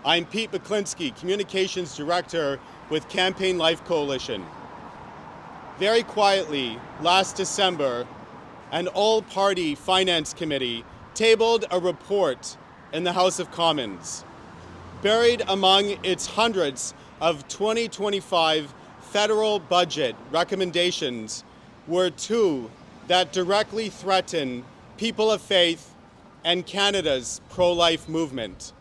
I'm Pete McClinsky, Communications Director with Campaign Life Coalition. Very quietly, last December, an all-party finance committee tabled a report in the House of Commons. Buried among its hundreds of 2025 federal budget recommendations were two that directly threaten people of faith and Canada's pro-life movement.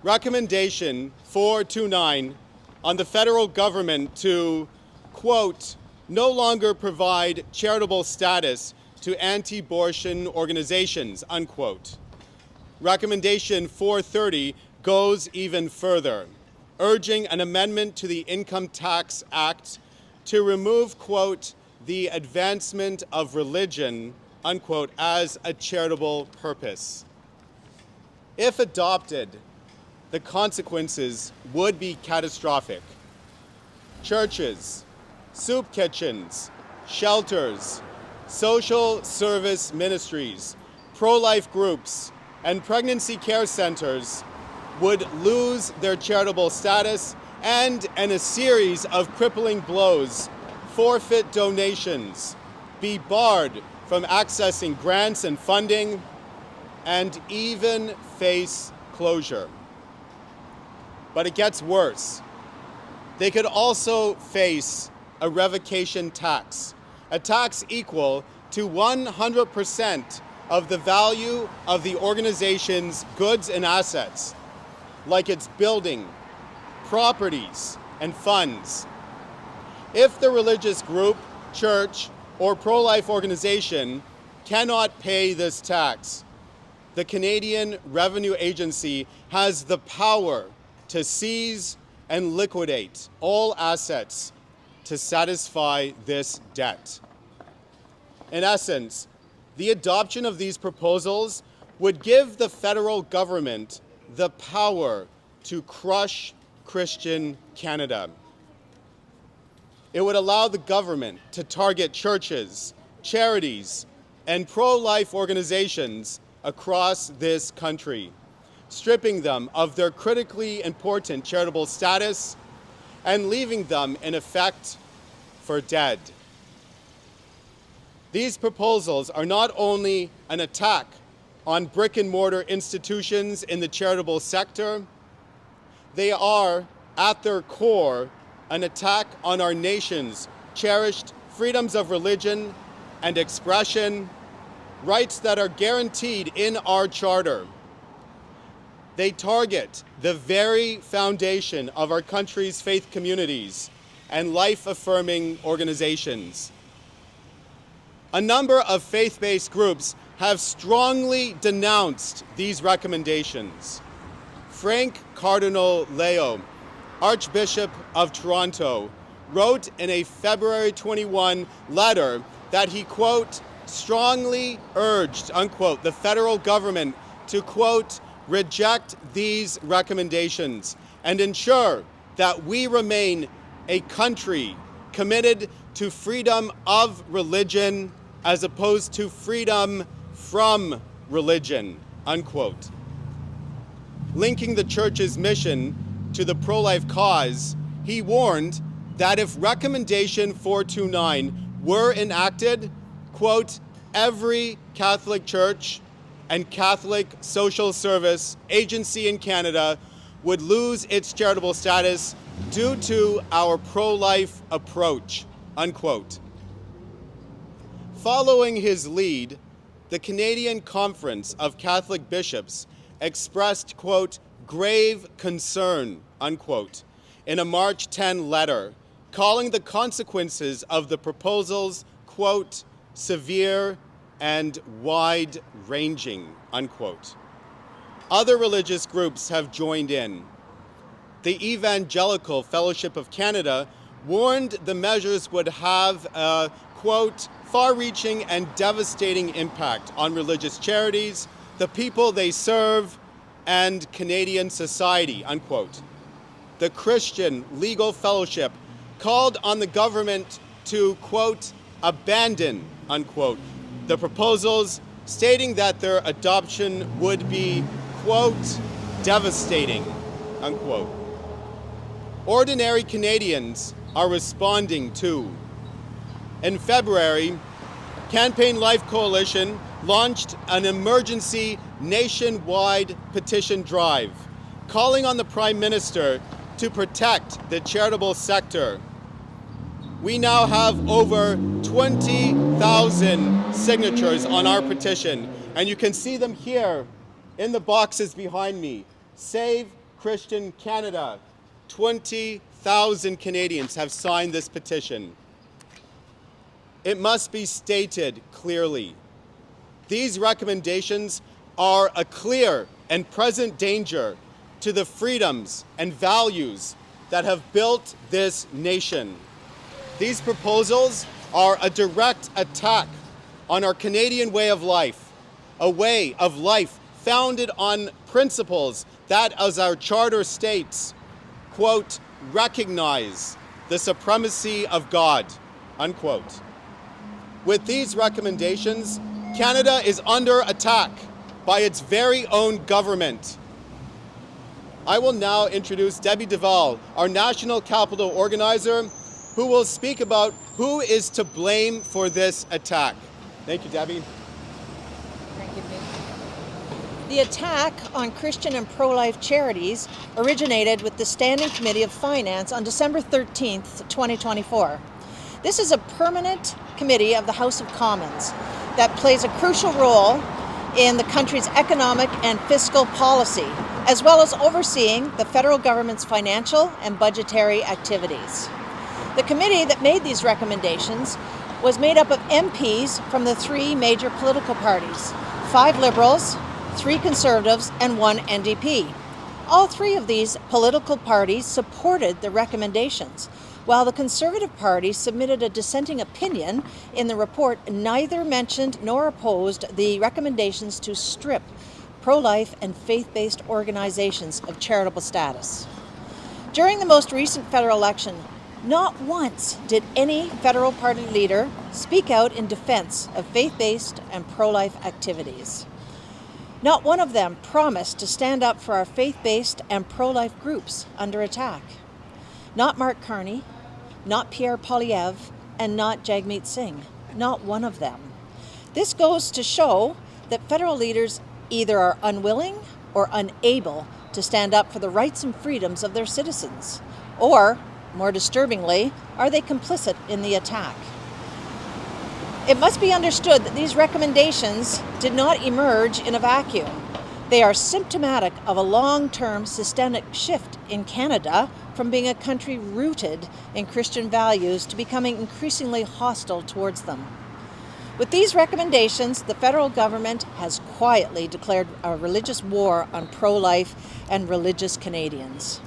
Recommendation 429 on the federal government to, quote, no longer provide charitable status to anti-abortion organizations, unquote. Recommendation 430 goes even further, urging an amendment to the Income Tax Act to remove, quote, the advancement of religion, unquote, as a charitable purpose. If adopted, the consequences would be catastrophic. Churches, soup kitchens, shelters, social service ministries, pro-life groups, and pregnancy care centers would lose their charitable status and, in a series of crippling blows, forfeit donations, be barred from accessing grants and funding, and even face closure. But it gets worse. They could also face a revocation tax, a tax equal to 100% of the value of the organization's goods and assets, like its building, properties, and funds. If the religious group, church, or pro-life organization cannot pay this tax, the Canadian Revenue Agency has the power to seize and liquidate all assets to satisfy this debt. In essence, the adoption of these proposals would give the federal government the power to crush Christian Canada. It would allow the government to target churches, charities, and pro-life organizations across this country, stripping them of their critically important charitable status and leaving them, in effect, for dead. These proposals are not only an attack on brick-and-mortar institutions in the charitable sector, they are, at their core, an attack on our nation's cherished freedoms of religion and expression, rights that are guaranteed in our charter. They target the very foundation of our country's faith communities and life-affirming organizations. A number of faith-based groups have strongly denounced these recommendations. Frank Cardinal Leo, Archbishop of Toronto, wrote in a February 21 letter that he, quote, strongly urged, unquote, the federal government to, quote, reject these recommendations and ensure that we remain a country committed to freedom of religion as opposed to freedom from religion, unquote. Linking the church's mission to the pro-life cause, he warned that if recommendation 429 were enacted, quote, every Catholic church and Catholic social service agency in Canada would lose its charitable status due to our pro-life approach, unquote. Following his lead, the Canadian Conference of Catholic Bishops expressed, quote, grave concern, unquote, in a March 10 letter, calling the consequences of the proposals, quote, severe and wide-ranging, unquote. Other religious groups have joined in. The Evangelical Fellowship of Canada warned the measures would have a, quote, far-reaching and devastating impact on religious charities, the people they serve, and Canadian society, unquote. The Christian Legal Fellowship called on the government to, quote, abandon, unquote, the proposals, stating that their adoption would be, quote, devastating, unquote. Ordinary Canadians are responding too. In February, Campaign Life Coalition launched an emergency nationwide petition drive, calling on the Prime Minister to protect the charitable sector. We now have over 20,000 signatures on our petition, and you can see them here in the boxes behind me. Save Christian Canada. 20,000 Canadians have signed this petition. It must be stated clearly. These recommendations are a clear and present danger to the freedoms and values that have built this nation. These proposals are a direct attack on our Canadian way of life, a way of life founded on principles that, as our charter states, quote, recognize the supremacy of God, unquote. With these recommendations, Canada is under attack by its very own government. I will now introduce Debbie Duval, our National Capital Organizer, who will speak about who is to blame for this attack. Thank you, Debbie. Thank you, Nick. The attack on Christian and pro-life charities originated with the Standing Committee of Finance on December 13th, 2024. This is a permanent committee of the House of Commons that plays a crucial role in the country's economic and fiscal policy, as well as overseeing the federal government's financial and budgetary activities. The committee that made these recommendations was made up of MPs from the three major political parties, 5 Liberals, 3 Conservatives, and 1 NDP. All 3 of these political parties supported the recommendations, while the Conservative Party submitted a dissenting opinion in the report. Neither mentioned nor opposed the recommendations to strip pro-life and faith-based organizations of charitable status. During the most recent federal election, not once did any federal party leader speak out in defense of faith-based and pro-life activities. Not one of them promised to stand up for our faith-based and pro-life groups under attack. Not Mark Carney, not Pierre Poilievre, and not Jagmeet Singh. Not one of them. This goes to show that federal leaders either are unwilling or unable to stand up for the rights and freedoms of their citizens, or, more disturbingly, are they complicit in the attack? It must be understood that these recommendations did not emerge in a vacuum. They are symptomatic of a long-term systemic shift in Canada from being a country rooted in Christian values to becoming increasingly hostile towards them. With these recommendations, the federal government has quietly declared a religious war on pro-life and religious Canadians.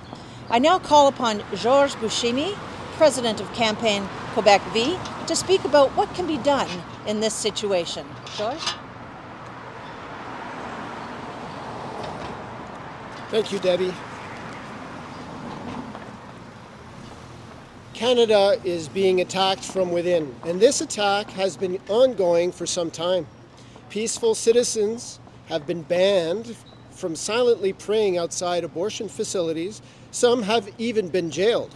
I now call upon Georges Bouchimi, President of Campaign Quebec V, to speak about what can be done in this situation. Georges? Thank you, Debbie. Canada is being attacked from within, and this attack has been ongoing for some time. Peaceful citizens have been banned from silently praying outside abortion facilities. Some have even been jailed.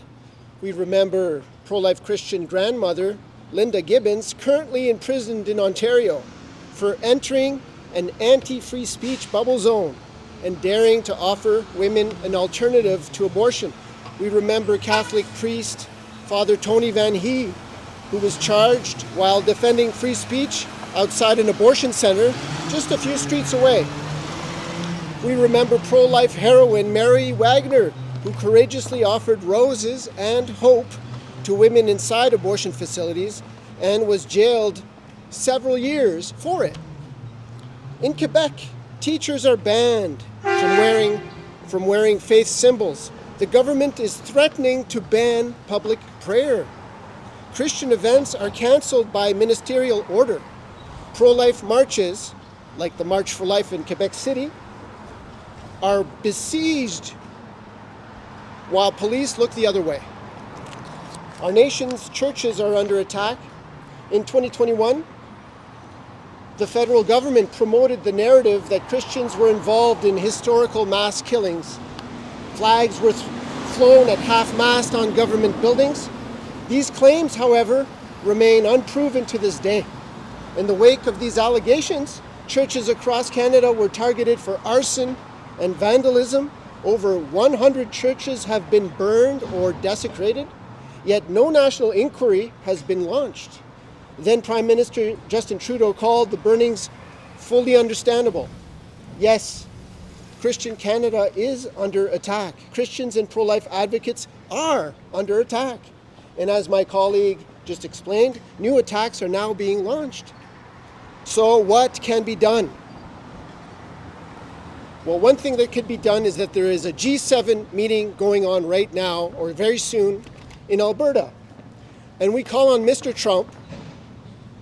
We remember pro-life Christian grandmother Linda Gibbons, currently imprisoned in Ontario for entering an anti-free speech bubble zone and daring to offer women an alternative to abortion. We remember Catholic priest Father Tony Van Hee, who was charged while defending free speech outside an abortion center just a few streets away. We remember pro-life heroine Mary Wagner, who courageously offered roses and hope to women inside abortion facilities and was jailed several years for it. In Quebec, teachers are banned from wearing faith symbols. The government is threatening to ban public prayer. Christian events are canceled by ministerial order. Pro-life marches, like the March for Life in Quebec City, are besieged while police look the other way. Our nation's churches are under attack. In 2021, the federal government promoted the narrative that Christians were involved in historical mass killings Flags were flown at half-mast on government buildings. These claims, however, remain unproven to this day. In the wake of these allegations, churches across Canada were targeted for arson and vandalism. Over 100 churches have been burned or desecrated, yet no national inquiry has been launched. Then Prime Minister Justin Trudeau called the burnings fully understandable. Yes, Christian Canada is under attack. Christians and pro-life advocates are under attack. And as my colleague just explained, new attacks are now being launched. So what can be done? Well, one thing that could be done is that there is a G7 meeting going on right now, or very soon, in Alberta. And we call on Mr. Trump,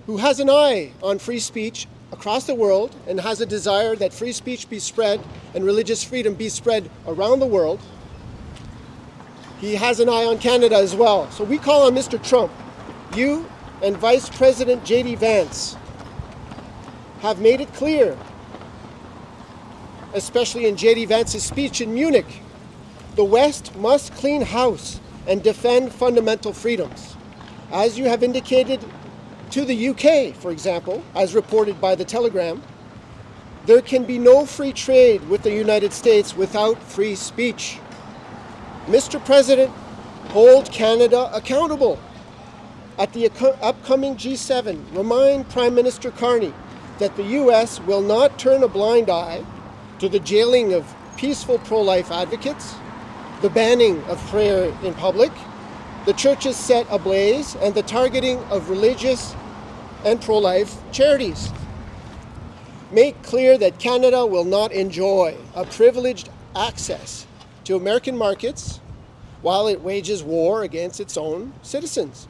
who has an eye on free speech across the world and has a desire that free speech be spread and religious freedom be spread around the world. He has an eye on Canada as well. So we call on Mr. Trump. You and Vice President J.D. Vance have made it clear, especially in J.D. Vance's speech in Munich, the West must clean house and defend fundamental freedoms. As you have indicated to the UK, for example, as reported by the Telegram, there can be no free trade with the United States without free speech. Mr. President, hold Canada accountable. At the upcoming G7, remind Prime Minister Carney that the US will not turn a blind eye to the jailing of peaceful pro-life advocates, the banning of prayer in public, the churches set ablaze, and the targeting of religious and pro-life charities. Make clear that Canada will not enjoy a privileged access to American markets while it wages war against its own citizens.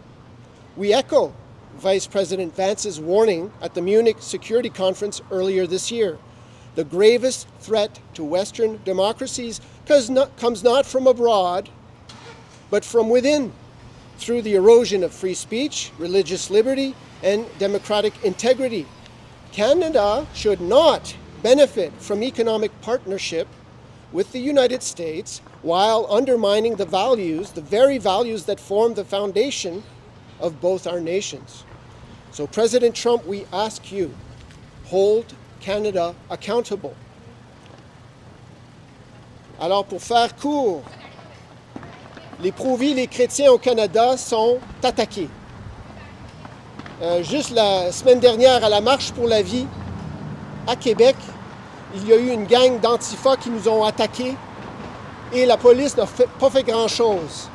We echo Vice President Vance's warning at the Munich Security Conference earlier this year. The gravest threat to Western democracies comes not from abroad, but from within, through the erosion of free speech, religious liberty, and democratic integrity. Canada should not benefit from economic partnership with the United States while undermining the values, the very values that form the foundation of both our nations. So President Trump, we ask you, hold Canada accountable. Alors pour faire court, les pro-vie, les chrétiens au Canada sont attaqués. Juste la semaine dernière, à la Marche pour la vie, à Québec, il y a eu une gang d'antifa qui nous ont attaqués et la police n'a pas fait grand-chose.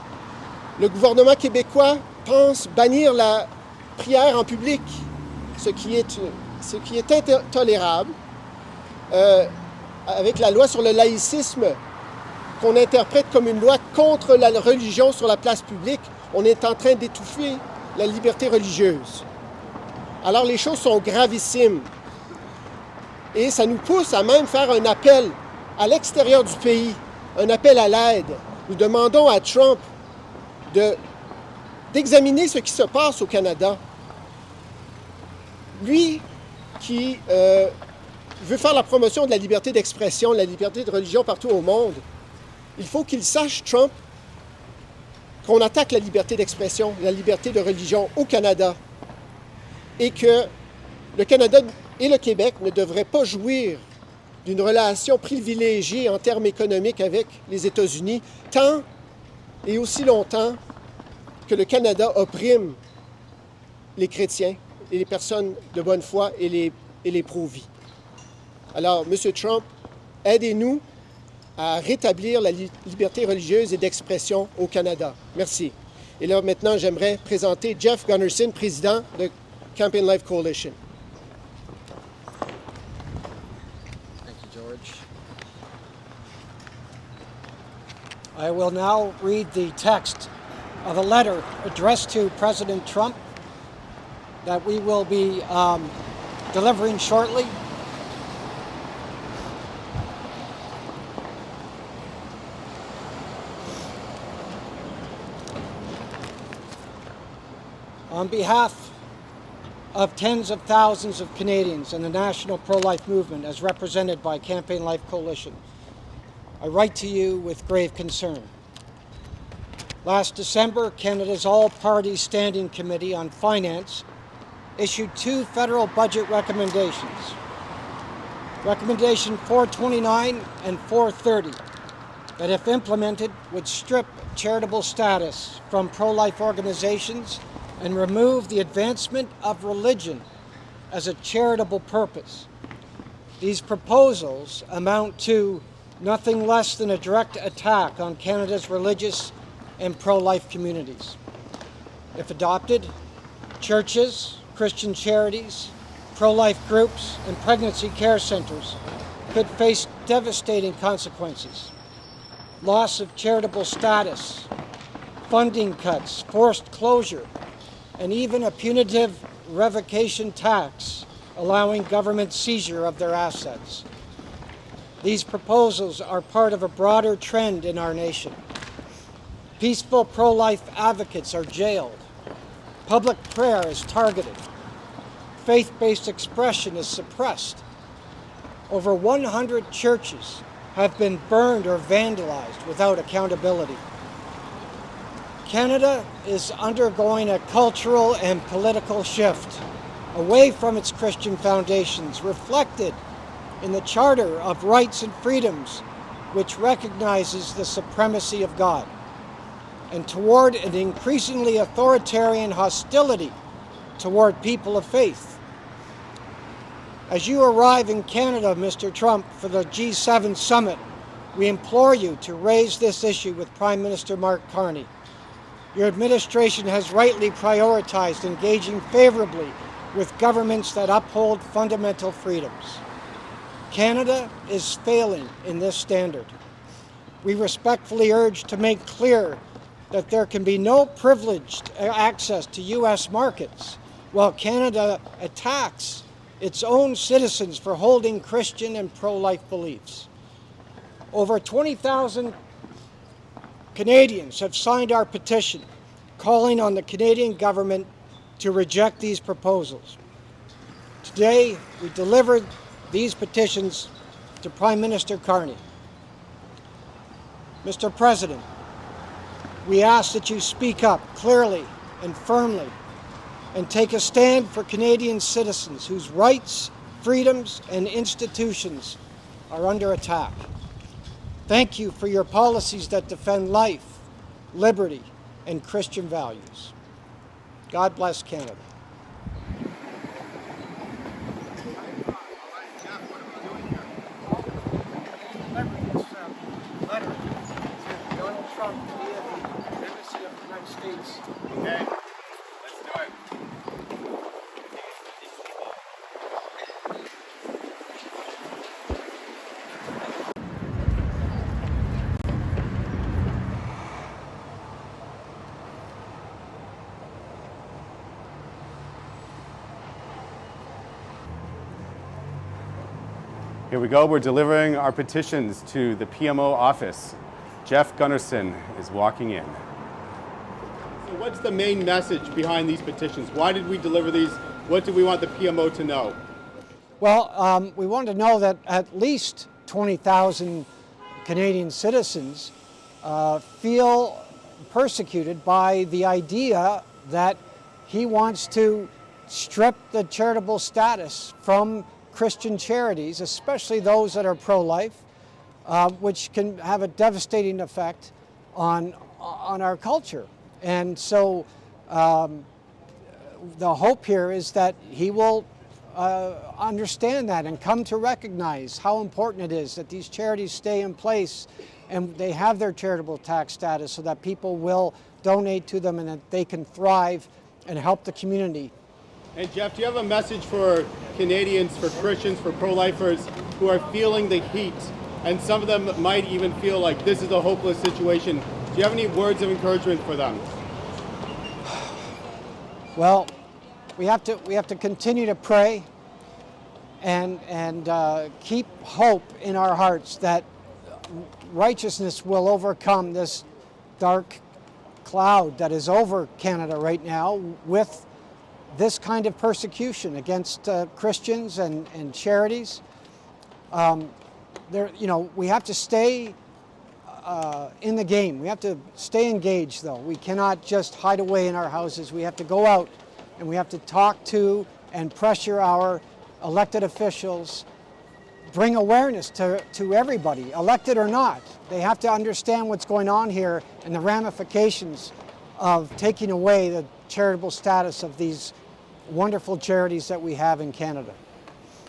Le gouvernement québécois pense bannir la prière en public, ce qui est intolérable, avec la loi sur le laïcisme qu'on interprète comme une loi contre la religion sur la place publique. On est en train d'étouffer la liberté religieuse. Alors les choses sont gravissimes et ça nous pousse à même faire un appel à l'extérieur du pays, un appel à l'aide. Nous demandons à Trump d'examiner ce qui se passe au Canada. Lui qui veut faire la promotion de la liberté d'expression, de la liberté de religion partout au monde, il faut qu'il sache, Trump, qu'on attaque la liberté d'expression, la liberté de religion au Canada et que le Canada et le Québec ne devraient pas jouir d'une relation privilégiée en termes économiques avec les États-Unis tant et aussi longtemps que le Canada opprime les chrétiens et les personnes de bonne foi et les pro-vie. Alors, M. Trump, aidez-nous à rétablir la liberté religieuse et d'expression au Canada. Merci. Et là, maintenant, j'aimerais présenter Jeff Gunnarsson, président de Campaign Life Coalition. Thank you, George. I will now read the text of a letter addressed to President Trump that we will be delivering shortly. On behalf of tens of thousands of Canadians and the national pro-life movement as represented by Campaign Life Coalition, I write to you with grave concern. Last December, Canada's All-Party Standing Committee on Finance issued 2 federal budget recommendations. Recommendation 429 and 430, that if implemented would strip charitable status from pro-life organizations and remove the advancement of religion as a charitable purpose. These proposals amount to nothing less than a direct attack on Canada's religious and pro-life communities. If adopted, churches, Christian charities, pro-life groups, and pregnancy care centers could face devastating consequences. Loss of charitable status, funding cuts, forced closure, and even a punitive revocation tax allowing government seizure of their assets. These proposals are part of a broader trend in our nation. Peaceful pro-life advocates are jailed. Public prayer is targeted. Faith-based expression is suppressed. Over 100 churches have been burned or vandalized without accountability. Canada is undergoing a cultural and political shift away from its Christian foundations, reflected in the Charter of Rights and Freedoms, which recognizes the supremacy of God, and toward an increasingly authoritarian hostility toward people of faith. As you arrive in Canada, Mr. Trump, for the G7 summit, we implore you to raise this issue with Prime Minister Mark Carney. Your administration has rightly prioritized engaging favorably with governments that uphold fundamental freedoms. Canada is failing in this standard. We respectfully urge to make clear that there can be no privileged access to U.S. markets while Canada attacks its own citizens for holding Christian and pro-life beliefs. Over 20,000 Canadians have signed our petition calling on the Canadian government to reject these proposals. Today, we delivered these petitions to Prime Minister Carney. Mr. President, we ask that you speak up clearly and firmly and take a stand for Canadian citizens whose rights, freedoms, and institutions are under attack. Thank you for your policies that defend life, liberty, and Christian values. God bless Canada. Letter to Donald Trump via the Embassy of the United States. Okay, let's do it. Here we go. We're delivering our petitions to the PMO office. Jeff Gunnarsson is walking in. So what's the main message behind these petitions? Why did we deliver these? What do we want the PMO to know? Well, we want to know that at least 20,000 Canadian citizens feel persecuted by the idea that he wants to strip the charitable status from Christian charities, especially those that are pro-life, which can have a devastating effect on our culture. And so the hope here is that he will understand that and come to recognize how important it is that these charities stay in place and they have their charitable tax status so that people will donate to them and that they can thrive and help the community. And Jeff, do you have a message for Canadians, for Christians, for pro-lifers who are feeling the heat, and some of them might even feel like this is a hopeless situation? Do you have any words of encouragement for them? Well, we have to continue to pray and keep hope in our hearts that righteousness will overcome this dark cloud that is over Canada right now with this kind of persecution against Christians and charities. We have to stay in the game. We have to stay engaged, though. We cannot just hide away in our houses. We have to go out and we have to talk to and pressure our elected officials, bring awareness to everybody, elected or not. They have to understand what's going on here and the ramifications of taking away the charitable status of these wonderful charities that we have in Canada.